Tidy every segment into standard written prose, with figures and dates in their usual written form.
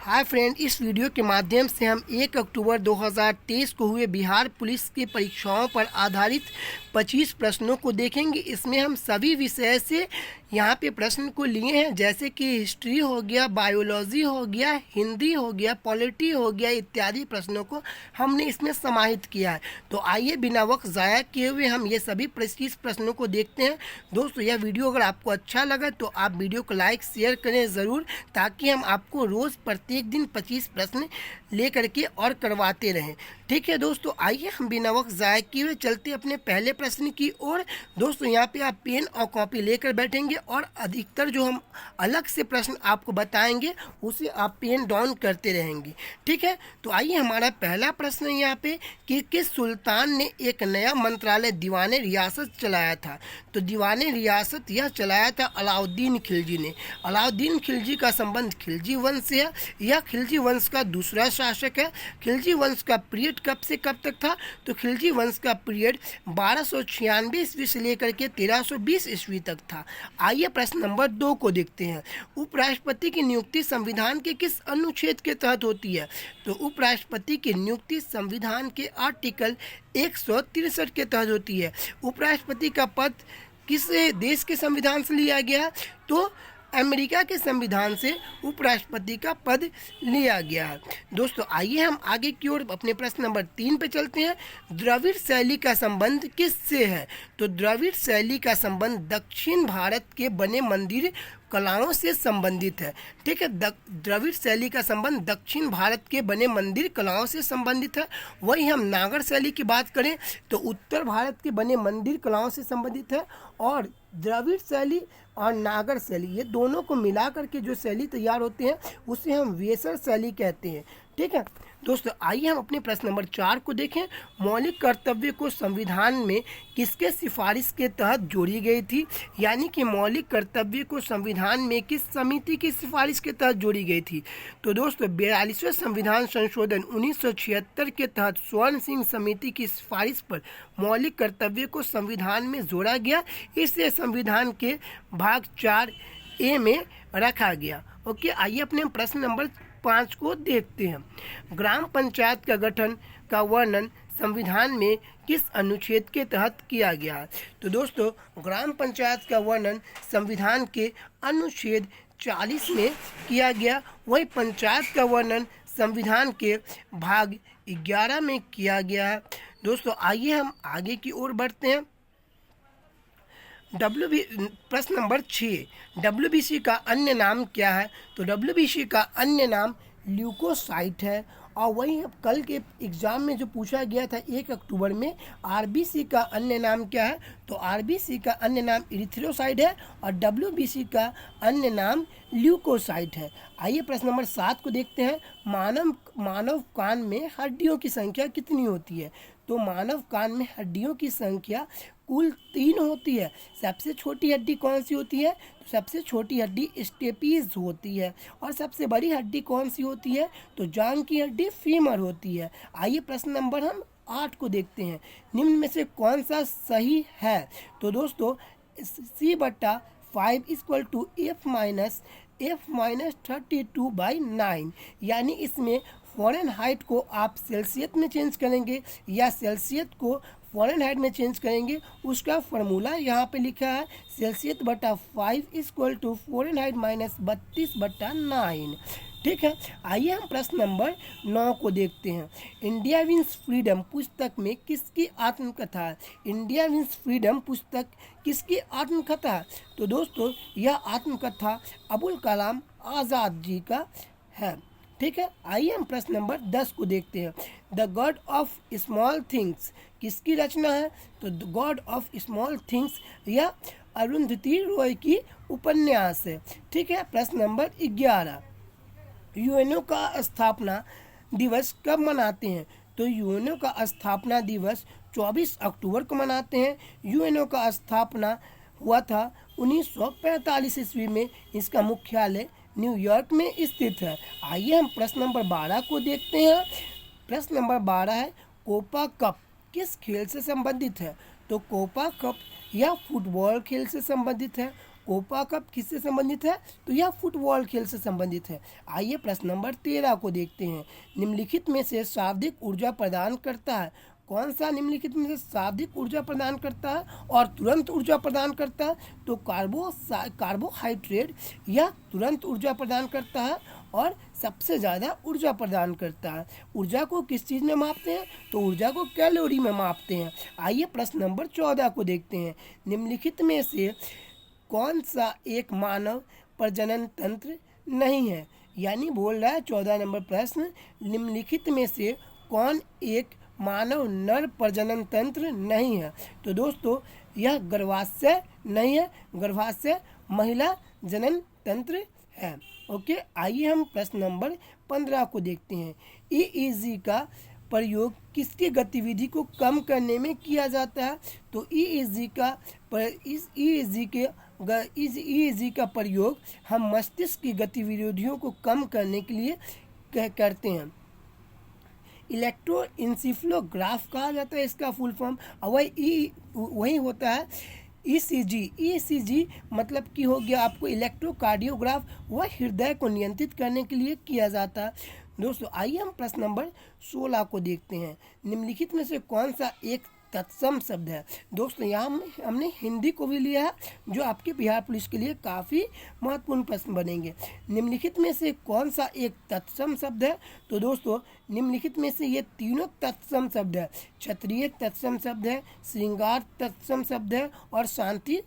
Hi friend, इस video के माध्यम से हम 1 अक्टूबर 2023 को हुए बिहार पुलिस की परीक्षाओं पर आधारित 25 प्रश्नों को देखेंगे। इसमें हम सभी विषय से यहाँ पे प्रश्न को लिए हैं, जैसे कि हिस्ट्री हो गया, बायोलॉजी हो गया, हिंदी हो गया, पॉलिटी हो गया, इत्यादि प्रश्नों को हमने इसमें समाहित किया है। तो आइए बिना वक्त ज़ाया किए हुए हम ये सभी 25 प्रश्नों को देखते हैं। दोस्तों, यह वीडियो अगर आपको अच्छा लगा तो आप वीडियो को लाइक शेयर करें ज़रूर, ताकि हम आपको रोज़ प्रत्येक दिन 25 प्रश्न ले करके और करवाते रहें। ठीक है दोस्तों, आइए हम बिना वक्त ज़ाया किए हुए चलते अपने पहले प्रश्न की ओर। दोस्तों, यहाँ पे आप पेन और कॉपी लेकर बैठेंगे और अधिकतर जो हम अलग से प्रश्न आपको बताएंगे उसे आप पेन डाउन करते रहेंगे। ठीक है, तो आइए हमारा पहला प्रश्न यहाँ पे कि किस सुल्तान ने एक नया मंत्रालय दीवाने रियासत चलाया था। तो दीवाने रियासत यह चलाया था अलाउद्दीन खिलजी ने। अलाउद्दीन खिलजी का संबंध खिलजी वंश से है। यह खिलजी वंश का दूसरा शासक है। खिलजी वंश का पीरियड कब से कब तक था? तो खिलजी वंश का पीरियड 1296 ईस्वी से लेकर के 1320 ईस्वी तक था। आइए प्रश्न नंबर 2 को देखते हैं। उपराष्ट्रपति की नियुक्ति संविधान के किस अनुच्छेद के तहत होती है? तो उपराष्ट्रपति की नियुक्ति संविधान के आर्टिकल 163 के तहत होती है। उपराष्ट्रपति का पद किस देश के संविधान से लिया गया? तो अमेरिका के संविधान से उपराष्ट्रपति का पद लिया गया है। दोस्तों, आइए हम आगे की ओर अपने प्रश्न नंबर 3 पे चलते हैं। द्रविड़ शैली का संबंध किससे है? तो द्रविड़ शैली का संबंध दक्षिण भारत के बने मंदिर कलाओं से संबंधित है। ठीक है, द्रविड़ शैली का संबंध दक्षिण भारत के बने मंदिर कलाओं से संबंधित है। वही हम नागर शैली की बात करें तो उत्तर भारत के बने मंदिर कलाओं से संबंधित है। और द्रविड़ शैली और नागर शैली, ये दोनों को मिला करके जो शैली तैयार होते हैं उसे हम वेसर शैली कहते हैं। ठीक है दोस्तों, आइए हम अपने प्रश्न नंबर 4 को देखें। मौलिक कर्तव्य को संविधान में किसके सिफारिश के तहत जोड़ी गई थी? यानी कि मौलिक कर्तव्य को संविधान में किस समिति की सिफारिश के तहत जोड़ी गई थी? तो दोस्तों, 42वें संविधान संशोधन 1976 के तहत स्वर्ण सिंह समिति की सिफारिश पर मौलिक कर्तव्य को संविधान में जोड़ा गया। इसे संविधान के भाग 4A में रखा गया। ओके, आइए अपने प्रश्न नंबर 5 को देखते हैं। ग्राम पंचायत का गठन का वर्णन संविधान में किस अनुच्छेद के तहत किया गया है? तो दोस्तों, ग्राम पंचायत का वर्णन संविधान के अनुच्छेद 40 में किया गया। वही पंचायत का वर्णन संविधान के भाग 11 में किया गया है। दोस्तों, आइए हम आगे की ओर बढ़ते हैं। प्रश्न नंबर 6, WBC का अन्य नाम क्या है? तो WBC का अन्य नाम ल्यूकोसाइट है। और वही कल के एग्ज़ाम में जो पूछा गया था 1 अक्टूबर में, RBC का अन्य नाम क्या है? तो RBC का अन्य नाम इरिथ्रोसाइट है और WBC का अन्य नाम ल्यूकोसाइट है। आइए प्रश्न नंबर 7 को देखते हैं। मानव कान में हड्डियों की संख्या कितनी होती है? तो मानव कान में हड्डियों की संख्या कुल 3 होती है। सबसे छोटी हड्डी कौन सी होती है? तो सबसे छोटी हड्डी स्टेपीज होती है। और सबसे बड़ी हड्डी कौन सी होती है? तो जांघ की हड्डी फीमर होती है। आइए प्रश्न नंबर हम 8 को देखते हैं। निम्न में से कौन सा सही है? तो दोस्तों, C/5 = F-32/9, यानी इसमें फ़ारेनहाइट को आप सेल्सियस में चेंज करेंगे या सेल्सियस को फ़ारेनहाइट में चेंज करेंगे, उसका फार्मूला यहाँ पे लिखा है C/5 = फ़ारेनहाइट -32/9। ठीक है, आइए हम प्रश्न नंबर 9 को देखते हैं। इंडिया विंस फ्रीडम पुस्तक में किसकी आत्मकथा है? इंडिया विंस फ्रीडम पुस्तक किसकी आत्मकथा है? तो दोस्तों, यह आत्मकथा अबुल कलाम आज़ाद जी का है। ठीक है, आइए हम प्रश्न नंबर 10 को देखते हैं। The God of small things किसकी रचना है? तो the God of small things यह अरुंधति रॉय की उपन्यास है। ठीक है, प्रश्न नंबर 11, यूएनओ का स्थापना दिवस कब मनाते हैं? तो यूएनओ का स्थापना दिवस 24 अक्टूबर को मनाते हैं। यूएनओ का स्थापना हुआ था 1945 ईस्वी में। इसका मुख्यालय न्यूयॉर्क में स्थित है। आइए हम प्रश्न नंबर 12 को देखते हैं। प्रश्न नंबर 12 है, कोपा कप किस खेल से संबंधित है? तो कोपा कप यह फुटबॉल खेल से संबंधित है। कोपा कप किससे संबंधित है? तो यह फुटबॉल खेल से संबंधित है। आइए प्रश्न नंबर 13 को देखते हैं। निम्नलिखित में से शारीरिक ऊर्जा प्रदान करता है? कौन सा निम्नलिखित में से शारीरिक ऊर्जा प्रदान करता है और तुरंत ऊर्जा प्रदान करता है? तो कार्बोहाइड्रेट यह तुरंत ऊर्जा प्रदान करता है और सबसे ज़्यादा ऊर्जा प्रदान करता है। ऊर्जा को किस चीज़ में मापते हैं? तो ऊर्जा को कैलोरी में मापते हैं। आइए प्रश्न नंबर 14 को देखते हैं। निम्नलिखित में से कौन सा एक मानव प्रजनन तंत्र नहीं है? यानी बोल रहा है 14 नंबर प्रश्न, निम्नलिखित में से कौन एक मानव नर प्रजनन तंत्र नहीं है? तो दोस्तों यह गर्भाशय नहीं है, गर्भाशय महिला जनन तंत्र है। ओके, आइए हम प्रश्न नंबर 15 को देखते हैं। ईईजी का प्रयोग किसकी गतिविधि को कम करने में किया जाता है? तो ईईजी का प्रयोग हम मस्तिष्क की गतिविधियों को कम करने के लिए करते हैं। इलेक्ट्रोइंसिफ्लोग्राफ कहा जाता है इसका फुल फॉर्म, और वही होता है ईसीजी मतलब कि हो गया आपको इलेक्ट्रोकार्डियोग्राफ, वह हृदय को नियंत्रित करने के लिए किया जाता है। दोस्तों आइए हम प्रश्न नंबर 16 को देखते हैं। निम्नलिखित में से कौन सा एक तत्सम शब्द है? दोस्तों यहाँ हमने हिंदी को भी लिया है, जो आपके बिहार पुलिस के लिए काफ़ी महत्वपूर्ण प्रश्न बनेंगे। निम्नलिखित में से कौन सा एक तत्सम शब्द है? तो दोस्तों निम्नलिखित में से ये तीनों तत्सम शब्द है। क्षत्रिय तत्सम शब्द है, श्रृंगार तत्सम शब्द है और शांति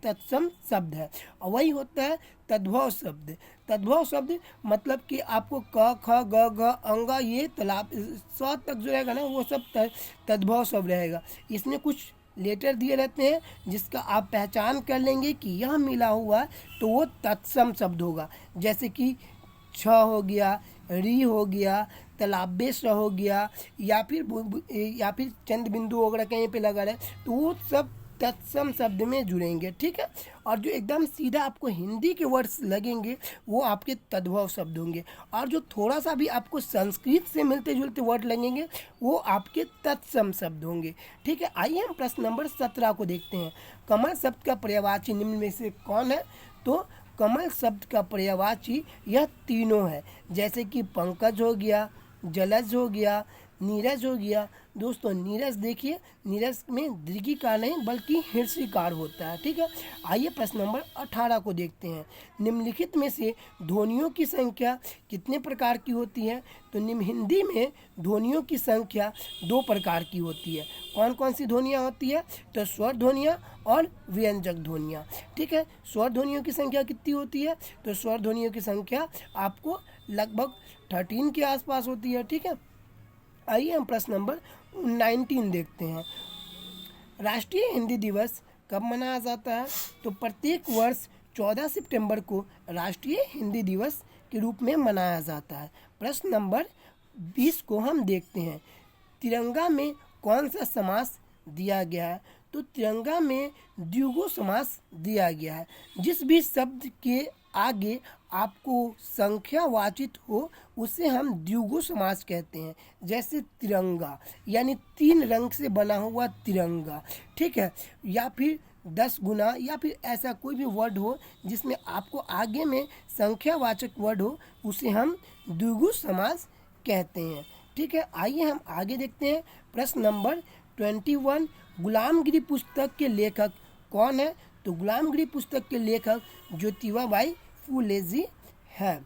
तत्सम शब्द है। और वही होता है तद्भव शब्द। तद्भव शब्द मतलब कि आपको क ख ग घ अंग ये तालाब स तक जो रहेगा ना, वो सब तद्भव शब्द रहेगा। इसमें कुछ लेटर दिए रहते हैं जिसका आप पहचान कर लेंगे कि यह मिला हुआ तो वो तत्सम शब्द होगा। जैसे कि छ हो गया, री हो गया, तालाबे स हो गया, या फिर चंद बिंदु वगैरह कहीं पे लगा रहे, तो वो सब तत्सम शब्द में जुड़ेंगे। ठीक है, और जो एकदम सीधा आपको हिंदी के वर्ड्स लगेंगे वो आपके तद्भव शब्द होंगे, और जो थोड़ा सा भी आपको संस्कृत से मिलते जुलते वर्ड लगेंगे वो आपके तत्सम शब्द होंगे। ठीक है, आइए हम प्रश्न नंबर 17 को देखते हैं। कमल शब्द का पर्यायवाची निम्न में से कौन है? तो कमल शब्द का पर्यायवाची यह तीनों है, जैसे कि पंकज हो गया, जलज हो गया, नीरज हो गया। दोस्तों नीरज देखिए, नीरज में दीर्घिकार नहीं बल्कि हृस्वीकार होता है। ठीक है, आइए प्रश्न नंबर 18 को देखते हैं। निम्नलिखित में से ध्वनियों की संख्या कितने प्रकार की होती है? तो हिंदी में ध्वनियों की संख्या 2 प्रकार की होती है। कौन कौन सी ध्वनियाँ होती है? तो स्वर ध्वनियाँ और व्यंजक ध्वनियाँ। ठीक है, स्वर ध्वनियों की संख्या कितनी होती है? तो स्वर ध्वनियों की संख्या आपको लगभग 13 के आसपास होती है। ठीक है, आइए हम प्रश्न नंबर 19 देखते हैं। राष्ट्रीय हिंदी दिवस कब मनाया जाता है? तो प्रत्येक वर्ष 14 सितंबर को राष्ट्रीय हिंदी दिवस के रूप में मनाया जाता है। प्रश्न नंबर 20 को हम देखते हैं। तिरंगा में कौन सा समास दिया गया है? तो तिरंगा में द्विगु समास दिया गया है। जिस भी शब्द के आगे आपको संख्यावाचित हो उसे हम द्विगु समास कहते हैं। जैसे तिरंगा यानी 3 रंग से बना हुआ तिरंगा। ठीक है, या फिर 10 गुना, या फिर ऐसा कोई भी वर्ड हो जिसमें आपको आगे में संख्यावाचक वर्ड हो, उसे हम द्विगु समास कहते हैं। ठीक है, आइए हम आगे देखते हैं। प्रश्न नंबर 21, गुलामगिरी पुस्तक के लेखक कौन है? तो गुलामगिरी पुस्तक के लेखक ज्योतिबा फूले जी है।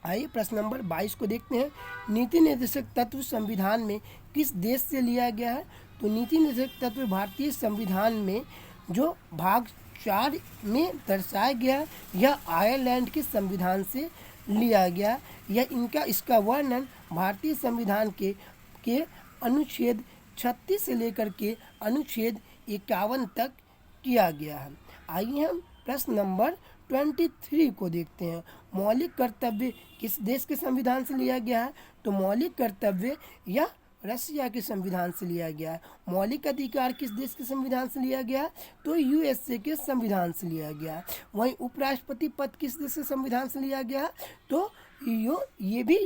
आइए प्रश्न नंबर 22 को देखते हैं। नीति निर्देशक तत्व संविधान में किस देश से लिया गया है? तो नीति निर्देशक तत्व भारतीय संविधान में जो भाग 4 में दर्शाया गया है, यह आयरलैंड के संविधान से लिया गया। इसका वर्णन भारतीय संविधान के अनुच्छेद 36 से लेकर के अनुच्छेद 51 तक किया गया है। आइए हम प्रश्न नंबर 23 को देखते हैं। मौलिक कर्तव्य किस देश के संविधान से लिया गया है? तो मौलिक कर्तव्य यह रशिया के संविधान से लिया गया है। मौलिक अधिकार किस देश के संविधान से लिया गया है? तो यूएसए के संविधान से लिया गया है। वहीं उपराष्ट्रपति पद किस देश के संविधान से लिया गया है? तो ये भी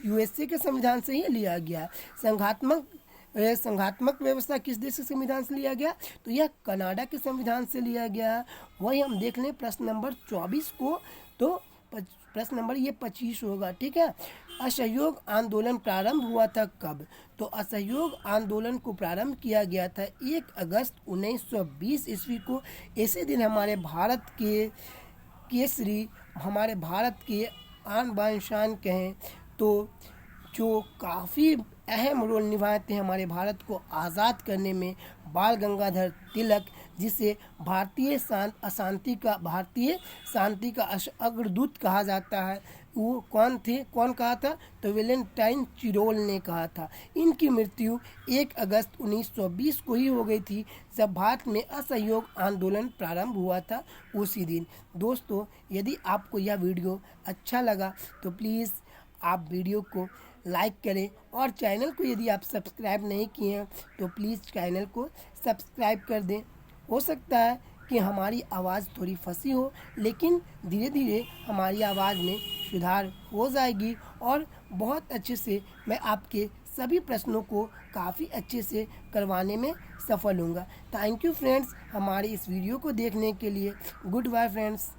यूएसए के संविधान से ही लिया गया है। संघात्मक संघात्मक व्यवस्था किस देश के संविधान से लिया गया? तो यह कनाडा के संविधान से लिया गया। वही हम देख लें प्रश्न नंबर 24 को, तो प्रश्न नंबर ये 25 होगा, ठीक है। असहयोग आंदोलन प्रारंभ हुआ था कब? तो असहयोग आंदोलन को प्रारंभ किया गया था 1 अगस्त 1920 ईस्वी को। इसी दिन हमारे भारत के केसरी, हमारे भारत के आन बान शान कहें तो जो काफ़ी अहम रोल निभाए थे हमारे भारत को आज़ाद करने में, बाल गंगाधर तिलक, जिसे भारतीय शांति का अग्रदूत कहा जाता है, वो कौन थे, कौन कहा था? तो वेलेंटाइन चिरोल ने कहा था। इनकी मृत्यु 1 अगस्त 1920 को ही हो गई थी, जब भारत में असहयोग आंदोलन प्रारंभ हुआ था उसी दिन। दोस्तों, यदि आपको यह वीडियो अच्छा लगा तो प्लीज़ आप वीडियो को लाइक करें, और चैनल को यदि आप सब्सक्राइब नहीं किए हैं तो प्लीज़ चैनल को सब्सक्राइब कर दें। हो सकता है कि हमारी आवाज़ थोड़ी फंसी हो, लेकिन धीरे धीरे हमारी आवाज़ में सुधार हो जाएगी और बहुत अच्छे से मैं आपके सभी प्रश्नों को काफ़ी अच्छे से करवाने में सफल होऊंगा। थैंक यू फ्रेंड्स, हमारी इस वीडियो को देखने के लिए। Goodbye friends.